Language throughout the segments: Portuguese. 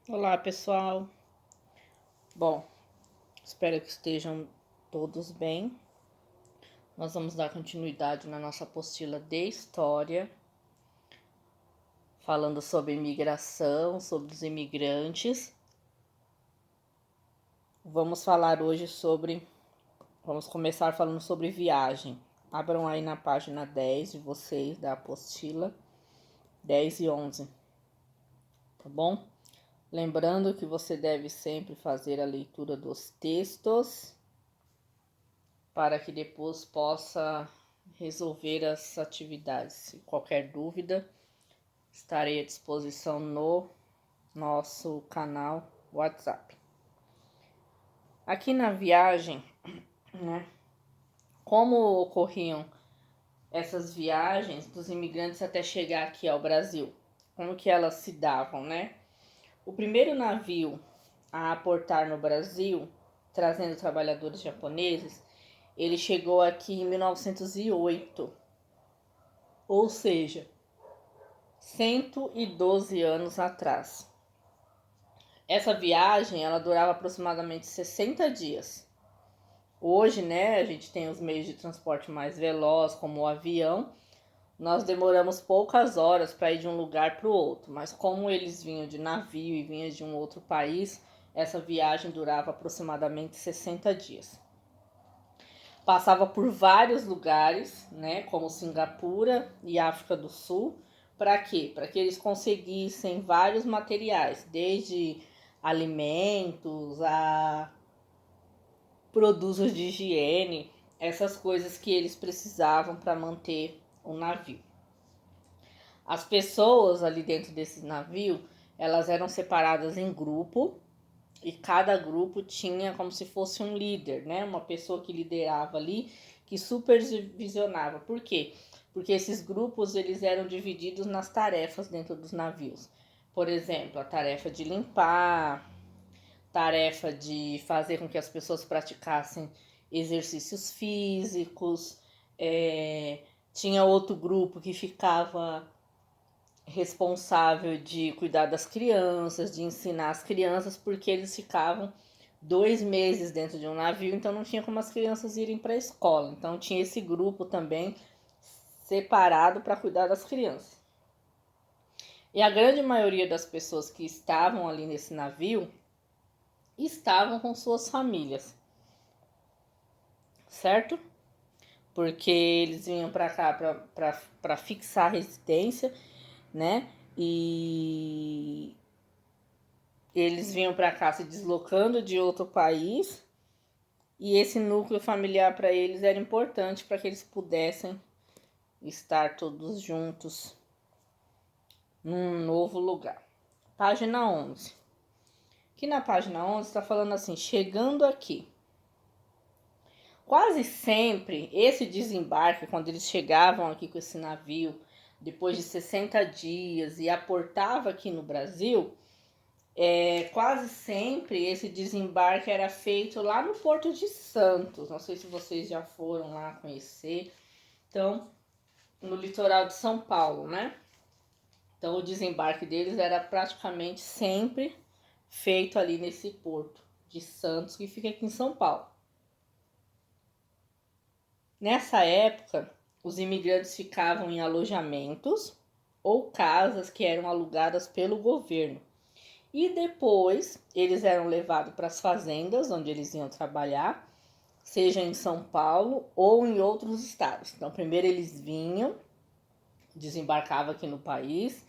Olá, pessoal. Bom, espero que estejam todos bem. Nós vamos dar continuidade na nossa apostila de história, falando sobre imigração, sobre os imigrantes. Vamos começar falando sobre viagem. Abram aí na página 10 de vocês da apostila, 10 e 11, tá bom? Lembrando que você deve sempre fazer a leitura dos textos para que depois possa resolver as atividades. Se qualquer dúvida, estarei à disposição no nosso canal WhatsApp. Aqui na viagem, né, como ocorriam essas viagens dos imigrantes até chegar aqui ao Brasil? Como que elas se davam, né? O primeiro navio a aportar no Brasil, trazendo trabalhadores japoneses, ele chegou aqui em 1908, ou seja, 112 anos atrás. Essa viagem, ela durava aproximadamente 60 dias. Hoje, né, a gente tem os meios de transporte mais velozes, como o avião. Nós demoramos poucas horas para ir de um lugar para o outro, mas como eles vinham de navio e vinham de um outro país, essa viagem durava aproximadamente 60 dias. Passava por vários lugares, né, como Singapura e África do Sul. Para quê? Para que eles conseguissem vários materiais, desde alimentos a produtos de higiene, essas coisas que eles precisavam para manter o navio. As pessoas ali dentro desse navio, elas eram separadas em grupo e cada grupo tinha como se fosse um líder, né? Uma pessoa que liderava ali, que supervisionava. Por quê? Porque esses grupos eles eram divididos nas tarefas dentro dos navios. Por exemplo, a tarefa de limpar, tarefa de fazer com que as pessoas praticassem exercícios físicos. Tinha outro grupo que ficava responsável de cuidar das crianças, de ensinar as crianças, porque eles ficavam 2 meses dentro de um navio, então não tinha como as crianças irem para a escola. Então tinha esse grupo também separado para cuidar das crianças. E a grande maioria das pessoas que estavam ali nesse navio estavam com suas famílias, certo? Porque eles vinham para cá para fixar a residência, né? E eles vinham para cá se deslocando de outro país, e esse núcleo familiar para eles era importante para que eles pudessem estar todos juntos num novo lugar. Página 11. Aqui na página 11 está falando assim: chegando aqui. Quase sempre esse desembarque, quando eles chegavam aqui com esse navio, depois de 60 dias e aportava aqui no Brasil, quase sempre esse desembarque era feito lá no Porto de Santos. Não sei se vocês já foram lá conhecer. Então, no litoral de São Paulo, né? Então, o desembarque deles era praticamente sempre feito ali nesse Porto de Santos, que fica aqui em São Paulo. Nessa época, os imigrantes ficavam em alojamentos ou casas que eram alugadas pelo governo. E depois eles eram levados para as fazendas onde eles iam trabalhar, seja em São Paulo ou em outros estados. Então, primeiro eles vinham, desembarcavam aqui no país,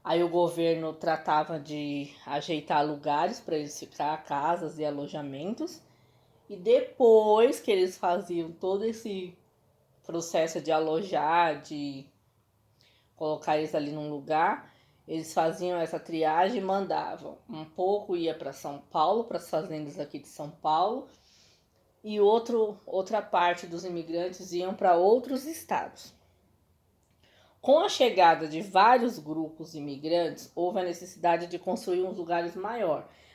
aí o governo tratava de ajeitar lugares para eles ficar, casas e alojamentos. E depois que eles faziam todo esse processo de alojar, de colocar eles ali num lugar, eles faziam essa triagem e mandavam. Um pouco ia para São Paulo, para as fazendas aqui de São Paulo, e outra parte dos imigrantes iam para outros estados. Com a chegada de vários grupos imigrantes, houve a necessidade de construir uns lugares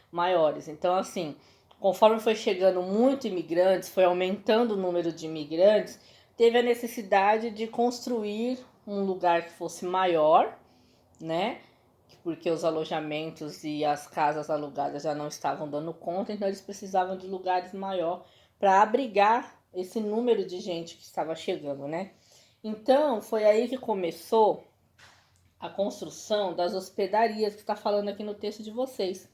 maiores. Então, assim, conforme foi chegando muito imigrantes, foi aumentando o número de imigrantes, teve a necessidade de construir um lugar que fosse maior, né? porque os alojamentos e as casas alugadas já não estavam dando conta, então eles precisavam de lugares maior para abrigar esse número de gente que estava chegando, né? Então, foi aí que começou a construção das hospedarias, que está falando aqui no texto de vocês,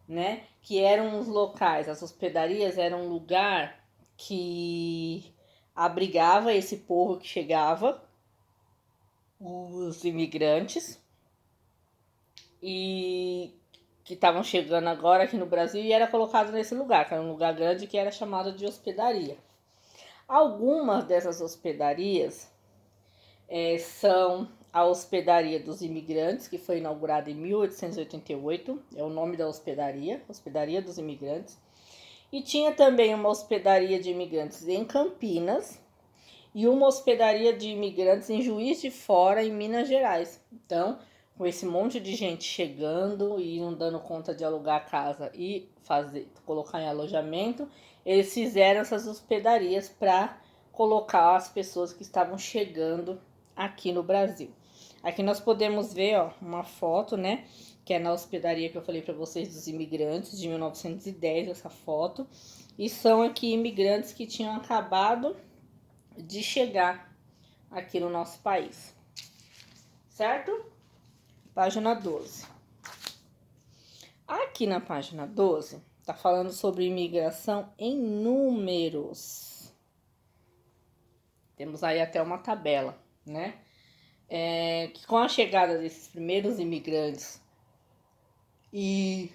né? Que eram os locais, as hospedarias eram um lugar que abrigava esse povo que chegava, os imigrantes, e que estavam chegando agora aqui no Brasil, e era colocado nesse lugar, que era um lugar grande que era chamado de hospedaria. Algumas dessas hospedarias são a Hospedaria dos Imigrantes, que foi inaugurada em 1888, é o nome da hospedaria, Hospedaria dos Imigrantes. E tinha também uma hospedaria de imigrantes em Campinas e uma hospedaria de imigrantes em Juiz de Fora, em Minas Gerais. Então, com esse monte de gente chegando e não dando conta de alugar a casa e colocar em alojamento, eles fizeram essas hospedarias para colocar as pessoas que estavam chegando aqui no Brasil. Aqui nós podemos ver, ó, uma foto, né, que é na hospedaria que eu falei para vocês dos imigrantes de 1910, essa foto. E são aqui imigrantes que tinham acabado de chegar aqui no nosso país. Certo? Página 12. Aqui na página 12, tá falando sobre imigração em números. Temos aí até uma tabela, né? Que com a chegada desses primeiros imigrantes e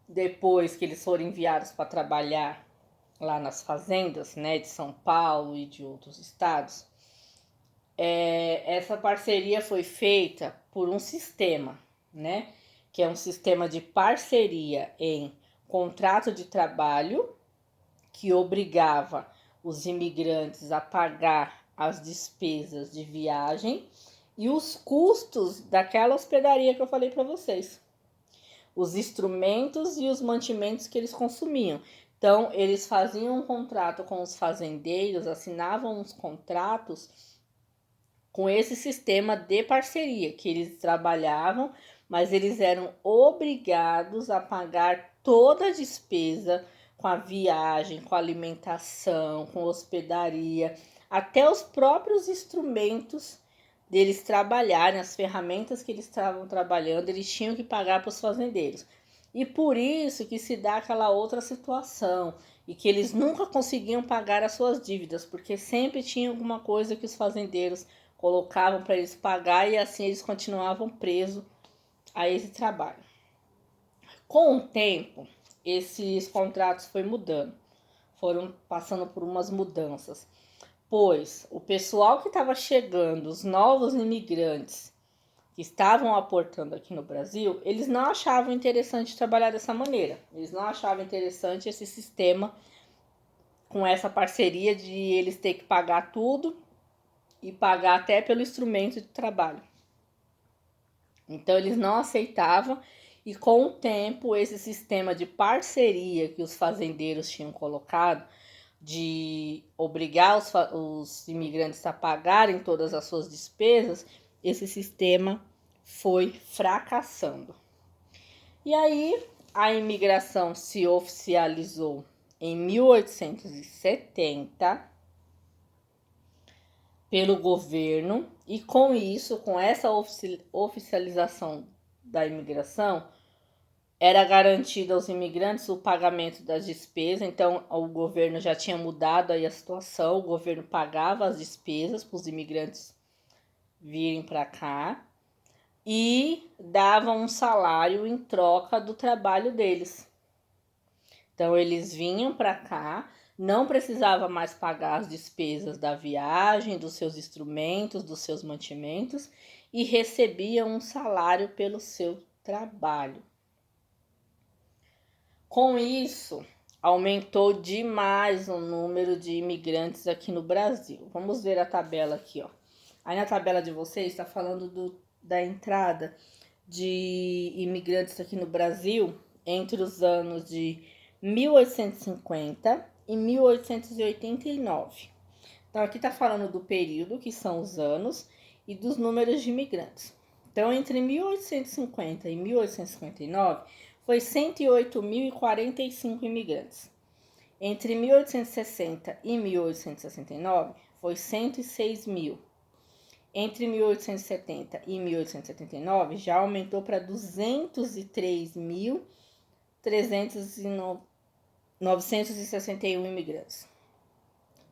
depois que eles foram enviados para trabalhar lá nas fazendas, né, de São Paulo e de outros estados, essa parceria foi feita por um sistema, né, que é um sistema de parceria em contrato de trabalho que obrigava os imigrantes a pagar as despesas de viagem e os custos daquela hospedaria que eu falei para vocês, os instrumentos e os mantimentos que eles consumiam. Então, eles faziam um contrato com os fazendeiros, assinavam uns contratos com esse sistema de parceria, que eles trabalhavam, mas eles eram obrigados a pagar toda a despesa com a viagem, com a alimentação, com hospedaria, até os próprios instrumentos deles trabalharem, as ferramentas que eles estavam trabalhando, eles tinham que pagar para os fazendeiros. E por isso que se dá aquela outra situação, e que eles nunca conseguiam pagar as suas dívidas, porque sempre tinha alguma coisa que os fazendeiros colocavam para eles pagar, e assim eles continuavam presos a esse trabalho. Com o tempo, esses contratos foram passando por umas mudanças, pois o pessoal que estava chegando, os novos imigrantes que estavam aportando aqui no Brasil, eles não achavam interessante trabalhar dessa maneira. Eles não achavam interessante esse sistema com essa parceria de eles ter que pagar tudo e pagar até pelo instrumento de trabalho. Então eles não aceitavam, e com o tempo esse sistema de parceria que os fazendeiros tinham colocado, de obrigar os imigrantes a pagarem todas as suas despesas, esse sistema foi fracassando. E aí a imigração se oficializou em 1870 pelo governo, e com isso, com essa oficialização da imigração, era garantido aos imigrantes o pagamento das despesas. Então o governo já tinha mudado aí a situação, o governo pagava as despesas para os imigrantes virem para cá e dava um salário em troca do trabalho deles. Então eles vinham para cá, não precisava mais pagar as despesas da viagem, dos seus instrumentos, dos seus mantimentos, e recebiam um salário pelo seu trabalho. Com isso, aumentou demais o número de imigrantes aqui no Brasil. Vamos ver a tabela aqui, ó. Aí na tabela de vocês está falando da entrada de imigrantes aqui no Brasil entre os anos de 1850 e 1889. Então aqui está falando do período, que são os anos, e dos números de imigrantes. Então, entre 1850 e 1859, foi 108.045 imigrantes. Entre 1860 e 1869, foi 106 mil. Entre 1870 e 1879, já aumentou para 203.961 imigrantes.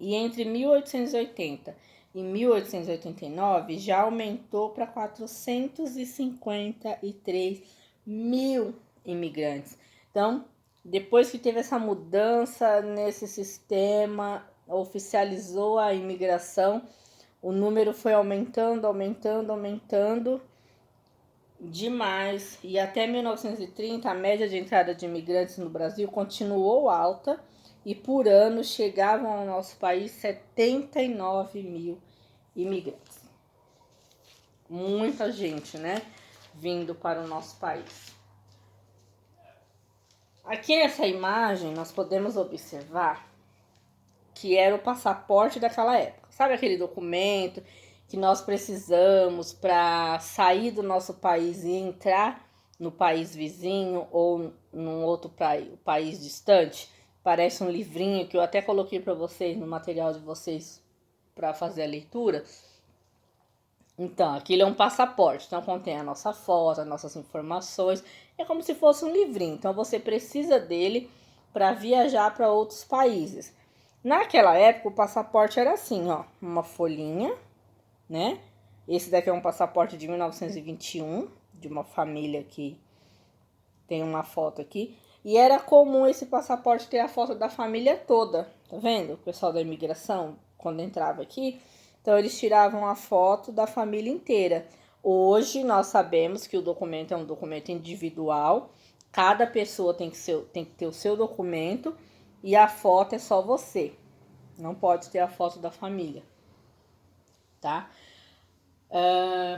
E entre 1880 e 1889, já aumentou para 453 mil imigrantes. Então, depois que teve essa mudança nesse sistema, oficializou a imigração, o número foi aumentando demais. E até 1930, a média de entrada de imigrantes no Brasil continuou alta e por ano chegavam ao nosso país 79 mil imigrantes. Muita gente, né, vindo para o nosso país. Aqui nessa imagem nós podemos observar que era o passaporte daquela época. Sabe aquele documento que nós precisamos para sair do nosso país e entrar no país vizinho ou num outro país distante? Parece um livrinho que eu até coloquei para vocês no material de vocês para fazer a leitura. Então, aquilo é um passaporte, então contém a nossa foto, as nossas informações, é como se fosse um livrinho, então você precisa dele para viajar para outros países. Naquela época, o passaporte era assim, ó, uma folhinha, né? Esse daqui é um passaporte de 1921, de uma família que tem uma foto aqui. E era comum esse passaporte ter a foto da família toda, tá vendo? O pessoal da imigração, quando entrava aqui, então eles tiravam a foto da família inteira. Hoje nós sabemos que o documento é um documento individual, cada pessoa tem que ter o seu documento e a foto é só você, não pode ter a foto da família, tá?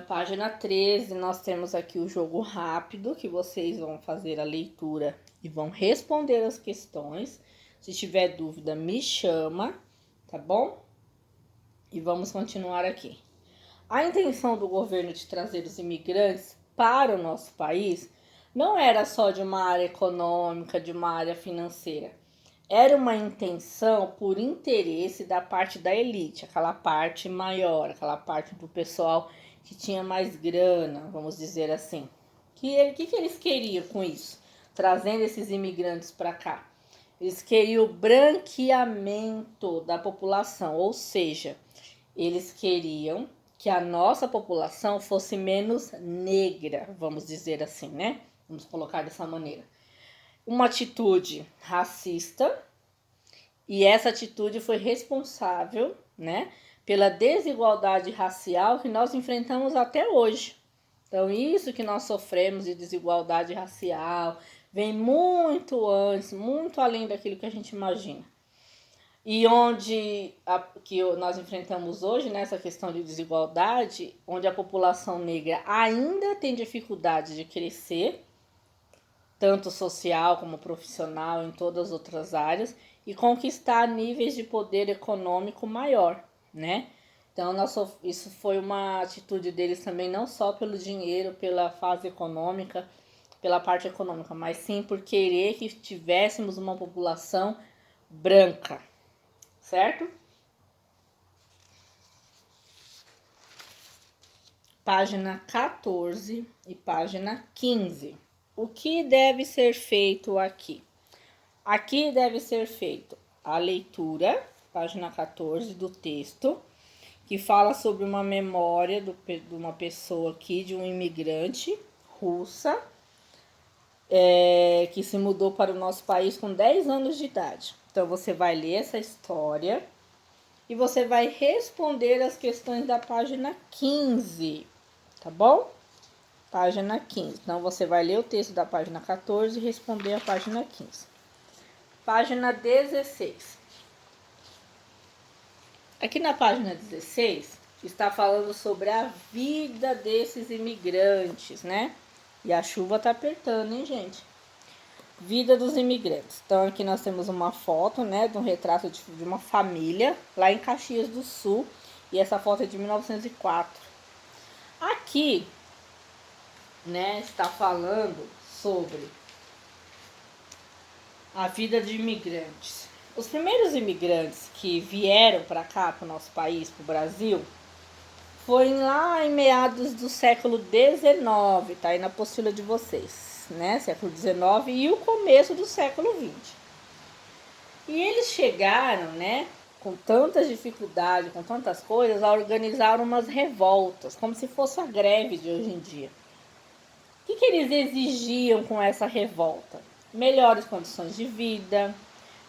Página 13, nós temos aqui o jogo rápido, que vocês vão fazer a leitura e vão responder as questões. Se tiver dúvida, me chama, tá bom? E vamos continuar aqui. A intenção do governo de trazer os imigrantes para o nosso país não era só de uma área econômica, de uma área financeira. Era uma intenção por interesse da parte da elite, aquela parte maior, aquela parte do pessoal que tinha mais grana, vamos dizer assim. O que eles queriam com isso? Trazendo esses imigrantes para cá. Eles queriam o branqueamento da população, ou seja, eles queriam que a nossa população fosse menos negra, vamos dizer assim, né? Vamos colocar dessa maneira. Uma atitude racista, e essa atitude foi responsável, né, pela desigualdade racial que nós enfrentamos até hoje. Então, isso que nós sofremos de desigualdade racial vem muito antes, muito além daquilo que a gente imagina. E que nós enfrentamos hoje, nessa questão de desigualdade, onde a população negra ainda tem dificuldade de crescer, tanto social como profissional, em todas as outras áreas, e conquistar níveis de poder econômico maior, né? Então, isso foi uma atitude deles também, não só pelo dinheiro, pela fase econômica, pela parte econômica, mas sim por querer que tivéssemos uma população branca, certo? Página 14 e página 15. O que deve ser feito aqui? Aqui deve ser feito a leitura, página 14 do texto, que fala sobre uma memória de uma pessoa aqui, de um imigrante russa, que se mudou para o nosso país com 10 anos de idade. Então, você vai ler essa história e você vai responder as questões da página 15, tá bom? Página 15. Então, você vai ler o texto da página 14 e responder a página 15. Página 16. Aqui na página 16, está falando sobre a vida desses imigrantes, né? E a chuva tá apertando, hein, gente? Vida dos imigrantes. Então, aqui nós temos uma foto, né, de um retrato de uma família lá em Caxias do Sul. E essa foto é de 1904. Aqui né, está falando sobre a vida de imigrantes. Os primeiros imigrantes que vieram para cá, para o nosso país, para o Brasil, foi lá em meados do século XIX, tá aí na apostila de vocês, né? Século XIX e o começo do século XX. E eles chegaram, né, com tantas dificuldades, com tantas coisas, a organizar umas revoltas, como se fosse a greve de hoje em dia. O que eles exigiam com essa revolta? Melhores condições de vida,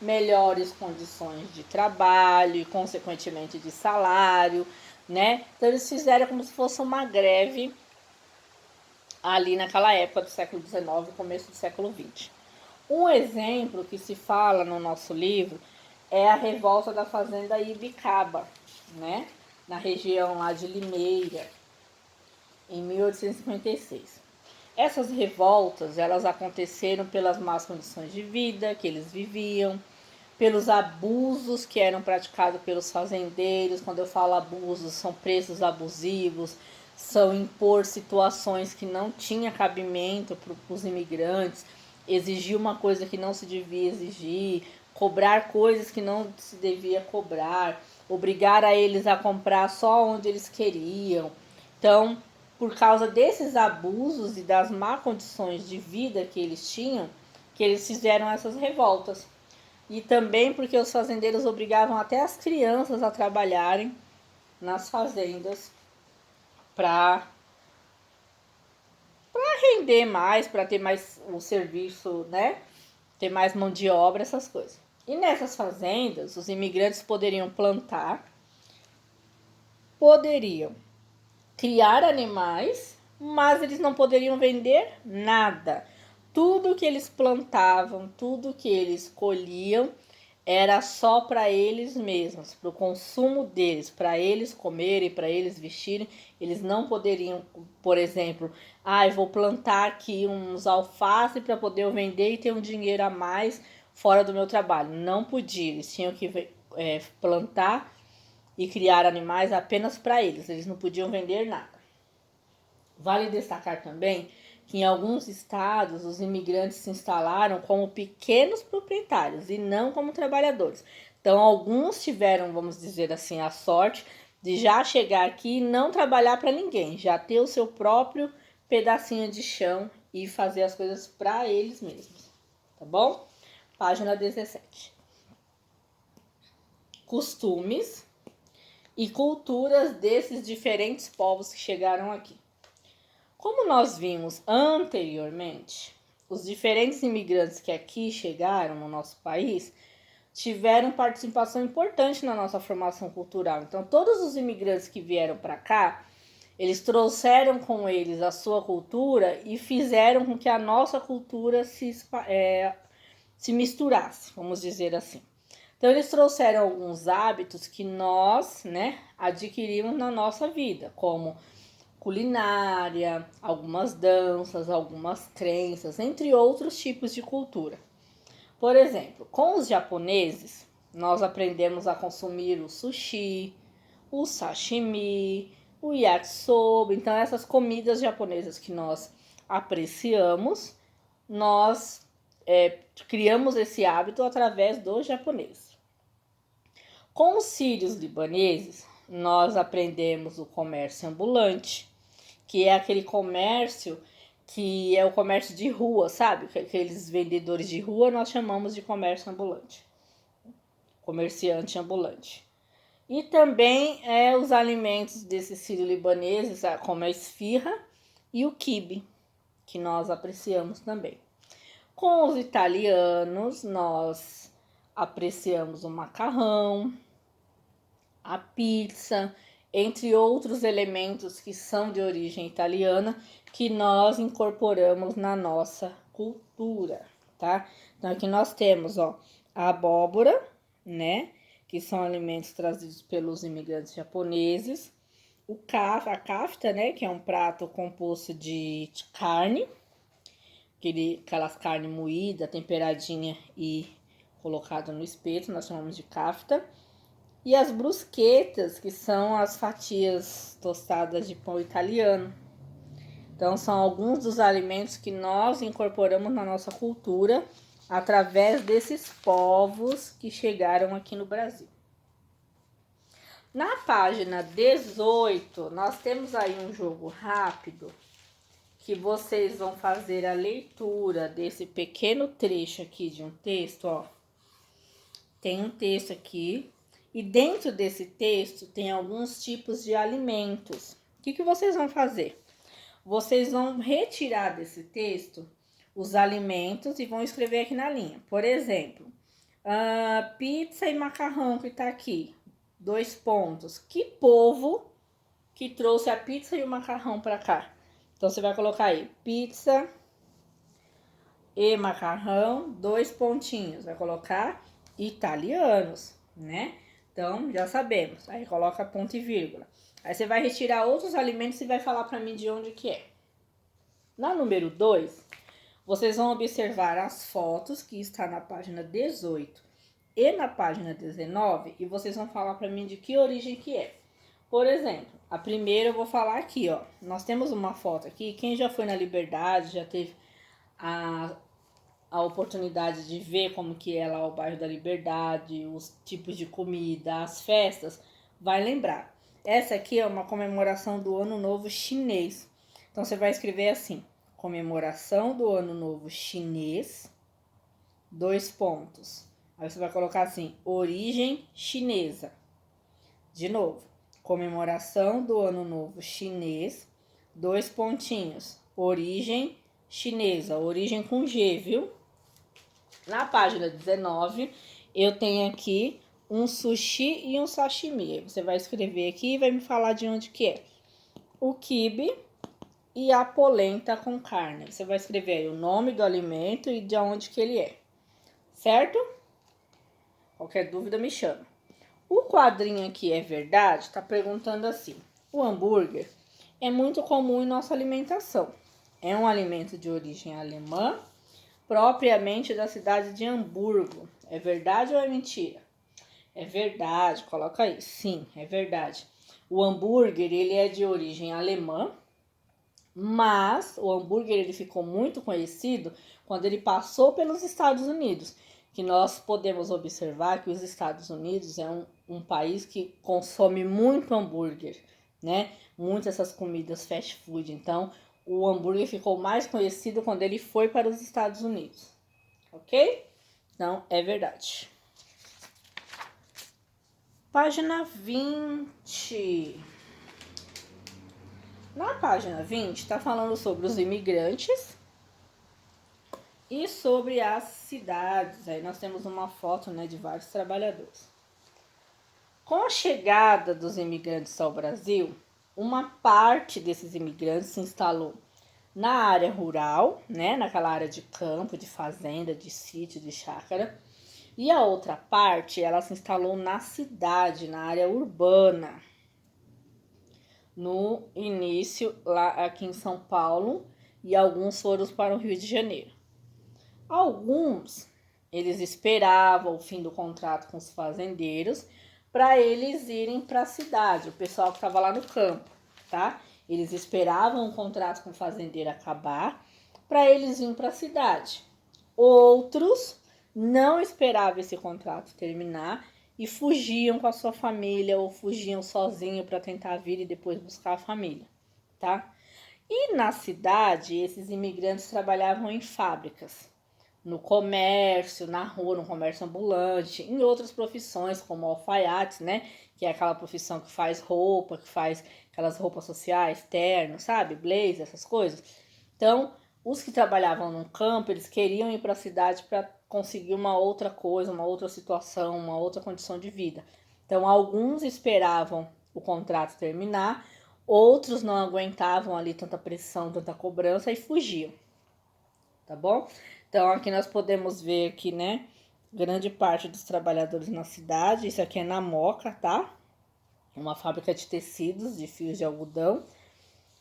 melhores condições de trabalho e, consequentemente, de salário, né? Então, eles fizeram como se fosse uma greve ali naquela época do século XIX, começo do século XX. Um exemplo que se fala no nosso livro é a revolta da fazenda Ibicaba, né? Na região lá de Limeira, em 1856. Essas revoltas, elas aconteceram pelas más condições de vida que eles viviam, pelos abusos que eram praticados pelos fazendeiros. Quando eu falo abusos, são preços abusivos, são impor situações que não tinha cabimento para os imigrantes, exigir uma coisa que não se devia exigir, cobrar coisas que não se devia cobrar, obrigar a eles a comprar só onde eles queriam. Então, por causa desses abusos e das má condições de vida que eles tinham, que eles fizeram essas revoltas. E também porque os fazendeiros obrigavam até as crianças a trabalharem nas fazendas para render mais, para ter mais o serviço, né? Ter mais mão de obra, essas coisas. E nessas fazendas, os imigrantes poderiam plantar, poderiam criar animais, mas eles não poderiam vender nada. Tudo que eles plantavam, tudo que eles colhiam, era só para eles mesmos, para o consumo deles, para eles comerem, para eles vestirem. Eles não poderiam, por exemplo, eu vou plantar aqui uns alface para poder eu vender e ter um dinheiro a mais fora do meu trabalho. Não podia, eles tinham que plantar e criar animais apenas para eles não podiam vender nada. Vale destacar também que em alguns estados os imigrantes se instalaram como pequenos proprietários e não como trabalhadores. Então alguns tiveram, vamos dizer assim, a sorte de já chegar aqui e não trabalhar para ninguém, já ter o seu próprio pedacinho de chão e fazer as coisas para eles mesmos, tá bom? Página 17. Costumes e culturas desses diferentes povos que chegaram aqui. Como nós vimos anteriormente, os diferentes imigrantes que aqui chegaram no nosso país tiveram participação importante na nossa formação cultural. Então, todos os imigrantes que vieram para cá, eles trouxeram com eles a sua cultura e fizeram com que a nossa cultura se misturasse, vamos dizer assim. Então, eles trouxeram alguns hábitos que nós, né, adquirimos na nossa vida, como culinária, algumas danças, algumas crenças, entre outros tipos de cultura. Por exemplo, com os japoneses, nós aprendemos a consumir o sushi, o sashimi, o yakisoba. Então, essas comidas japonesas que nós apreciamos, nós criamos esse hábito através do japonês. Com os sírios libaneses, nós aprendemos o comércio ambulante, que é aquele comércio que é o comércio de rua, sabe? Aqueles vendedores de rua nós chamamos de comércio ambulante, comerciante ambulante. E também os alimentos desses sírio-libaneses, como a esfirra e o quibe, que nós apreciamos também. Com os italianos, nós apreciamos o macarrão, a pizza, entre outros elementos que são de origem italiana, que nós incorporamos na nossa cultura, tá? Então aqui nós temos, a abóbora, né? Que são alimentos trazidos pelos imigrantes japoneses. A kafta, né? Que é um prato composto de carne, aquelas carnes moídas, temperadinha e colocada no espeto, nós chamamos de kafta. E as brusquetas, que são as fatias tostadas de pão italiano. Então, são alguns dos alimentos que nós incorporamos na nossa cultura através desses povos que chegaram aqui no Brasil. Na página 18, nós temos aí um jogo rápido que vocês vão fazer a leitura desse pequeno trecho aqui de um texto, ó. Tem um texto aqui e dentro desse texto tem alguns tipos de alimentos. O que vocês vão fazer? Vocês vão retirar desse texto os alimentos e vão escrever aqui na linha. Por exemplo, pizza e macarrão que tá aqui. 2 pontos. Que povo que trouxe a pizza e o macarrão para cá? Então, você vai colocar aí, pizza e macarrão, 2 pontinhos. Vai colocar italianos, né? Então, já sabemos. Aí, coloca ponto e vírgula. Aí, você vai retirar outros alimentos e vai falar para mim de onde que é. Na número 2, vocês vão observar as fotos que está na página 18 e na página 19 e vocês vão falar para mim de que origem que é. Por exemplo, a primeira eu vou falar aqui, ó. Nós temos uma foto aqui, quem já foi na Liberdade, já teve a oportunidade de ver como que é lá o bairro da Liberdade, os tipos de comida, as festas, vai lembrar. Essa aqui é uma comemoração do Ano Novo Chinês. Então, você vai escrever assim, comemoração do Ano Novo Chinês, 2 pontos. Aí você vai colocar assim, origem chinesa. De novo, comemoração do Ano Novo Chinês, 2 pontinhos. Origem chinesa, origem com G, viu? Na página 19, eu tenho aqui um sushi e um sashimi. Você vai escrever aqui e vai me falar de onde que é. O quibe e a polenta com carne. Você vai escrever aí o nome do alimento e de onde que ele é. Certo? Qualquer dúvida me chama. O quadrinho aqui é verdade? Está perguntando assim. O hambúrguer é muito comum em nossa alimentação. É um alimento de origem alemã, propriamente da cidade de Hamburgo. É verdade ou é mentira? É verdade, coloca aí. Sim, é verdade. O hambúrguer, ele é de origem alemã, mas o hambúrguer ele ficou muito conhecido quando ele passou pelos Estados Unidos. Que nós podemos observar que os Estados Unidos é um país que consome muito hambúrguer, né? Muitas essas comidas fast food. Então, o hambúrguer ficou mais conhecido quando ele foi para os Estados Unidos. Ok? Então, é verdade. Página 20. Na página 20, está falando sobre os imigrantes e sobre as cidades. Aí nós temos uma foto, né, de vários trabalhadores. Com a chegada dos imigrantes ao Brasil, uma parte desses imigrantes se instalou na área rural, né, naquela área de campo, de fazenda, de sítio, de chácara. E a outra parte, ela se instalou na cidade, na área urbana. No início, lá aqui em São Paulo, e alguns foram para o Rio de Janeiro. Alguns, eles esperavam o fim do contrato com os fazendeiros para eles irem para a cidade, o pessoal que estava lá no campo, tá? Eles esperavam o contrato com o fazendeiro acabar para eles irem para a cidade. Outros não esperavam esse contrato terminar e fugiam com a sua família ou fugiam sozinho para tentar vir e depois buscar a família, tá? E na cidade, esses imigrantes trabalhavam em fábricas, no comércio, na rua, no comércio ambulante, em outras profissões como alfaiate, né? Que é aquela profissão que faz roupa, que faz aquelas roupas sociais, terno, sabe? Blazer, essas coisas. Então, os que trabalhavam no campo, eles queriam ir para a cidade para conseguir uma outra coisa, uma outra situação, uma outra condição de vida. Então, alguns esperavam o contrato terminar, outros não aguentavam ali tanta pressão, tanta cobrança e fugiam, tá bom? Então, aqui nós podemos ver aqui, né, grande parte dos trabalhadores na cidade. Isso aqui é na Moca, tá? Uma fábrica de tecidos, de fios de algodão.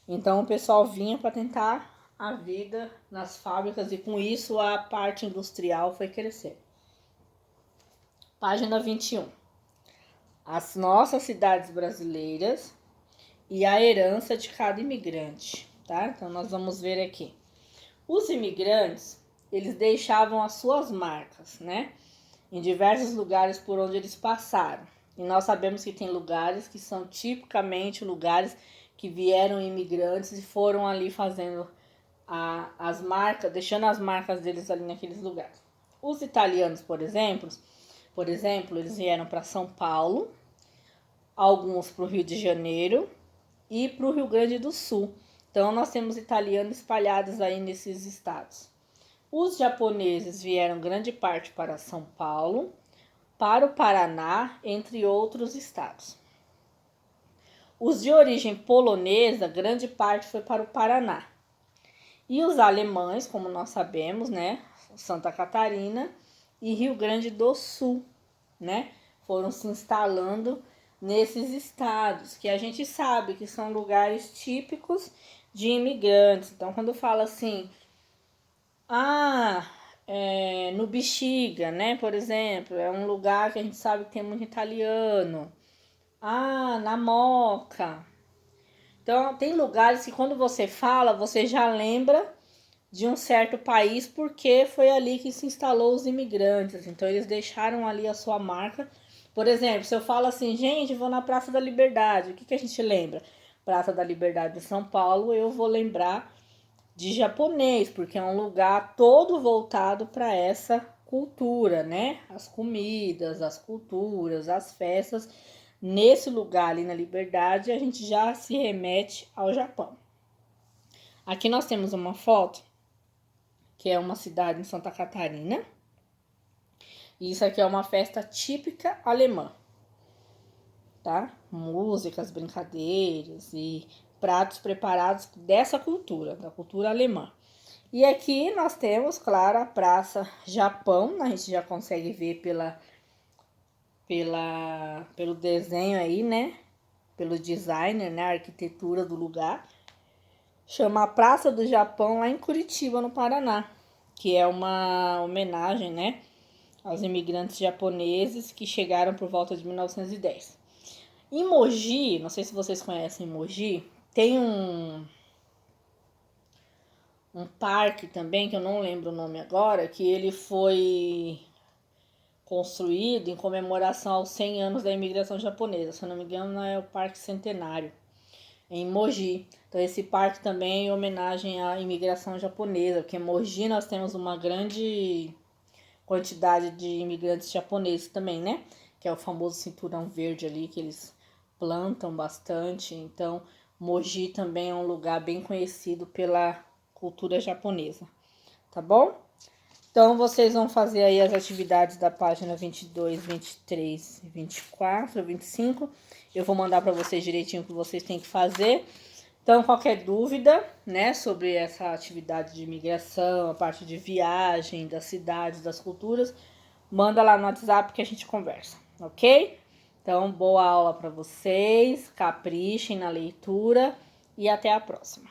Então, o pessoal vinha para tentar a vida nas fábricas e com isso a parte industrial foi crescendo. Página 21. As nossas cidades brasileiras e a herança de cada imigrante. tá? Então, nós vamos ver aqui. Os imigrantes, eles deixavam as suas marcas, né? Em diversos lugares por onde eles passaram. E nós sabemos que tem lugares que são tipicamente lugares que vieram imigrantes e foram ali fazendo as marcas, deixando as marcas deles ali naqueles lugares. Os italianos, por exemplo, eles vieram para São Paulo, alguns para o Rio de Janeiro e para o Rio Grande do Sul. Então, nós temos italianos espalhados aí nesses estados. Os japoneses vieram grande parte para São Paulo, para o Paraná, entre outros estados. Os de origem polonesa, grande parte foi para o Paraná. E os alemães, como nós sabemos, né, Santa Catarina e Rio Grande do Sul, né, foram se instalando nesses estados, que a gente sabe que são lugares típicos de imigrantes. Então, quando fala assim, no Bexiga, né, por exemplo, é um lugar que a gente sabe que tem muito italiano. Na Moca. Então, tem lugares que quando você fala, você já lembra de um certo país, porque foi ali que se instalou os imigrantes. Então, eles deixaram ali a sua marca. Por exemplo, se eu falo assim, gente, vou na Praça da Liberdade, o que a gente lembra? Praça da Liberdade de São Paulo, eu vou lembrar de japonês, porque é um lugar todo voltado para essa cultura, né? As comidas, as culturas, as festas. Nesse lugar ali na Liberdade, a gente já se remete ao Japão. Aqui nós temos uma foto, que é uma cidade em Santa Catarina. E isso aqui é uma festa típica alemã, tá? Músicas, brincadeiras e pratos preparados dessa cultura, da cultura alemã. E aqui nós temos, claro, a Praça Japão, a gente já consegue ver pelo desenho aí, né? Pelo designer, né? A arquitetura do lugar. Chama Praça do Japão, lá em Curitiba, no Paraná, que é uma homenagem, né, aos imigrantes japoneses que chegaram por volta de 1910. Em Mogi, não sei se vocês conhecem Mogi, tem um parque também, que eu não lembro o nome agora, que ele foi construído em comemoração aos 100 anos da imigração japonesa. Se eu não me engano, é o Parque Centenário, em Mogi. Então, esse parque também é em homenagem à imigração japonesa, porque em Mogi nós temos uma grande quantidade de imigrantes japoneses também, né? Que é o famoso cinturão verde ali, que eles plantam bastante. Então, Mogi também é um lugar bem conhecido pela cultura japonesa, tá bom? Então, vocês vão fazer aí as atividades da página 22, 23, 24, 25. Eu vou mandar para vocês direitinho o que vocês têm que fazer. Então, qualquer dúvida, né, sobre essa atividade de imigração, a parte de viagem, das cidades, das culturas, manda lá no WhatsApp que a gente conversa, ok? Então, boa aula para vocês, caprichem na leitura e até a próxima.